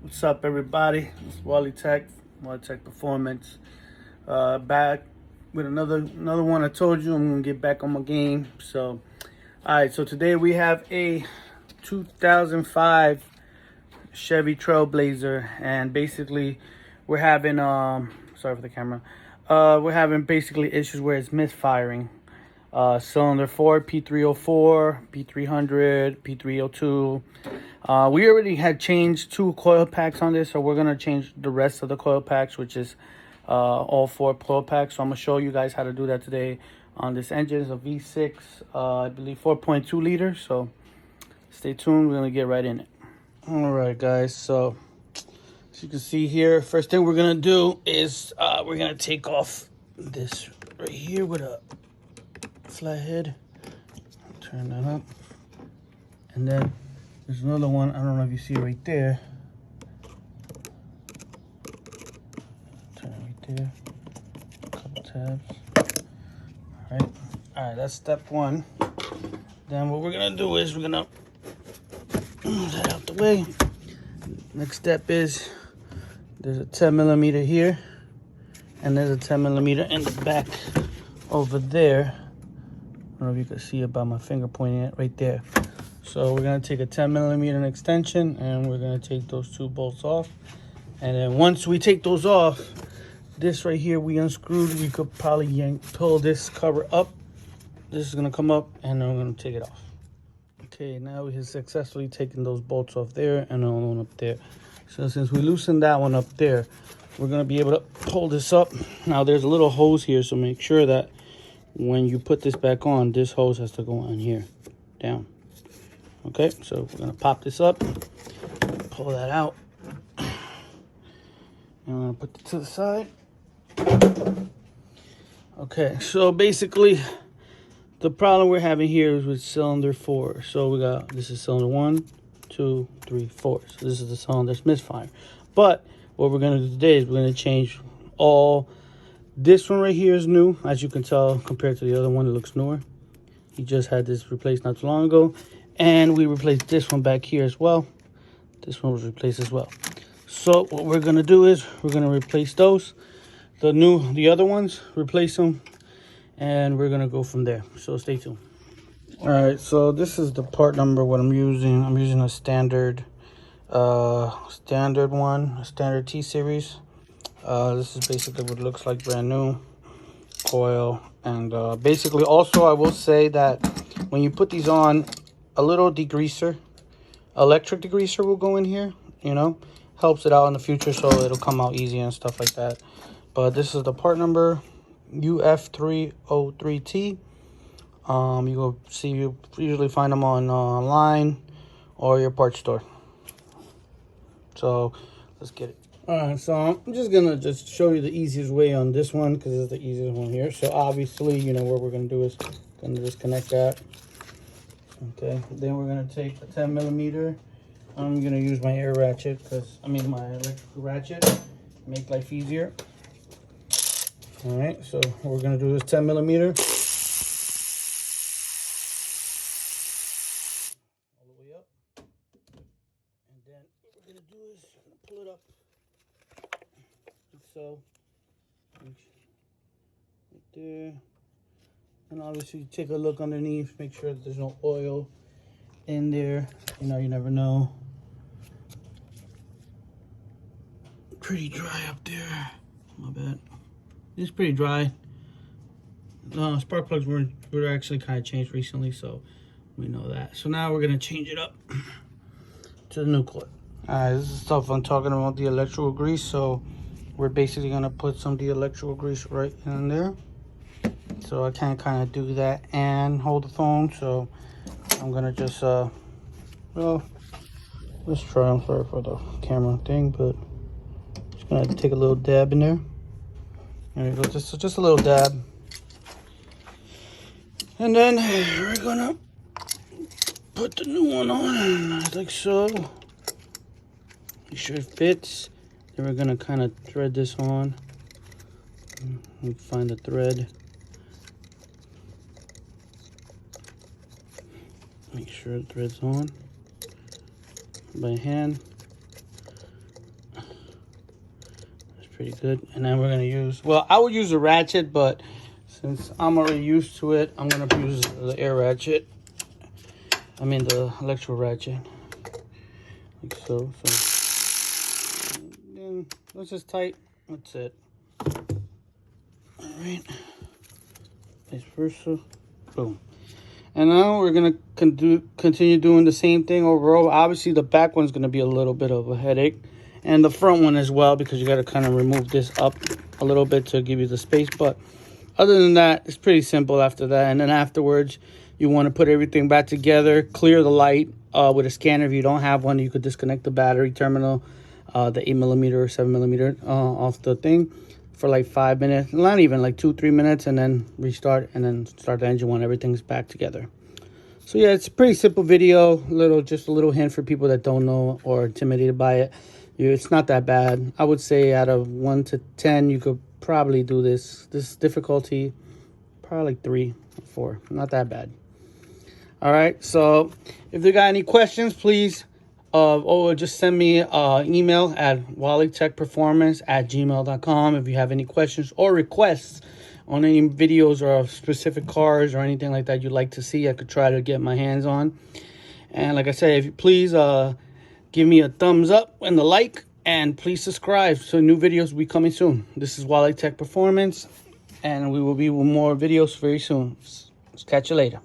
What's up, everybody? It's Wally Tech Performance. Back with another one. I told you I'm gonna get back on my game. So, all right. So today we have a 2005 Chevy Trailblazer, and basically we're having sorry for the camera. We're having basically issues where it's misfiring. Cylinder 4, p0304, p300, p302. We already had changed 2 coil packs on this, so we're gonna change the rest of the coil packs, which is all 4 coil packs. So I'm gonna show you guys how to do that today on this engine. It's a V6, I believe 4.2 liters. So stay tuned. We're gonna get right in it. All right, guys. So as you can see here, first thing we're gonna do is we're gonna take off this right here with a flathead. Turn that up, and then there's another one. I don't know if you see it right there. Turn it right there. A couple tabs. All right. That's step 1. Then what we're gonna do is we're gonna move that out the way. Next step is there's a 10 millimeter here, and there's a 10 millimeter in the back over there. I don't know if you can see it by my finger pointing it right there. So we're gonna take a 10 millimeter extension, and we're gonna take those 2 bolts off. And then once we take those off, this right here we unscrewed. We could probably pull this cover up. This is gonna come up, and then we're gonna take it off. Okay, now we have successfully taken those bolts off there and the one up there. So since we loosened that one up there, we're gonna be able to pull this up. Now there's a little hose here, so make sure that when you put this back on, this hose has to go on here, down. Okay, so we're gonna pop this up, pull that out, and I'm gonna put it to the side. Okay, so basically the problem we're having here is with cylinder 4. So we got, this is cylinder 1, 2, 3, 4. So this is the cylinder that's misfire. But what we're gonna do today is we're gonna change all. This one right here is new, as you can tell, compared to the other one. It looks newer. He just had this replaced not too long ago, and we replaced this one back here as well. This one was replaced as well. So what we're gonna do is we're gonna replace those, the other ones, replace them, and we're gonna go from there. So stay tuned. All right, so this is the part number. What I'm using a standard one, a standard T series. This is basically what it looks like, brand new coil. And basically also I will say that when you put these on, a little degreaser, electric degreaser will go in here, you know, helps it out in the future, so it'll come out easy and stuff like that. But this is the part number p0304. You go see, you usually find them on online or your parts store. So let's get it. Alright, so I'm just gonna show you the easiest way on this one, because it's the easiest one here. So obviously, you know, what we're gonna do is gonna disconnect that. Okay, then we're gonna take a 10 millimeter. I'm gonna use my air ratchet, my electrical ratchet, make life easier. Alright, so what we're gonna do is 10 millimeter. All the way up. And then what we're gonna do is pull it up. So right there, and obviously take a look underneath, make sure that there's no oil in there. You know, you never know. Pretty dry up there. My bad. It's pretty dry. Spark plugs were actually kind of changed recently, so we know that. So now we're gonna change it up to the new coil. Alright, this is stuff I'm talking about, the electrical grease. So we're basically gonna put some of the electrical grease right in there. So I can't kind of do that and hold the phone. So I'm gonna just well, let's try them for the camera thing, but just gonna take a little dab in there. There we go, just a little dab. And then we're gonna put the new one on, like so. Make sure it fits. Then we're gonna kind of thread this on. We find the thread. Make sure it threads on by hand. pretty good. And then we're gonna use, well, I would use a ratchet, but since I'm already used to it, I'm gonna use the air ratchet. I mean the electro ratchet, like so. So then once it's tight, that's it. All right, vice versa, boom. And now we're gonna continue doing the same thing overall. Obviously, the back one's gonna be a little bit of a headache, and the front one as well, because you gotta kind of remove this up a little bit to give you the space. But other than that, it's pretty simple after that. And then afterwards, you want to put everything back together, clear the light with a scanner. If you don't have one, you could disconnect the battery terminal, the 8mm or 7mm off the thing for like 5 minutes, not even like 2-3 minutes, and then restart and then start the engine when everything's back together. So yeah, it's a pretty simple video. Just a little hint for people that don't know or intimidated by it. It's not that bad. I would say out of 1 to 10, you could probably do this. This difficulty, probably like 3 or 4. Not that bad. All right, so if you got any questions, please just send me an email at wallytechperformance@gmail.com if you have any questions or requests on any videos or specific cars or anything like that you'd like to see. I could try to get my hands on. And like I said, if you please give me a thumbs up and a like, and please subscribe so new videos will be coming soon. This is Wally Tech Performance, and we will be with more videos very soon. Let's catch you later.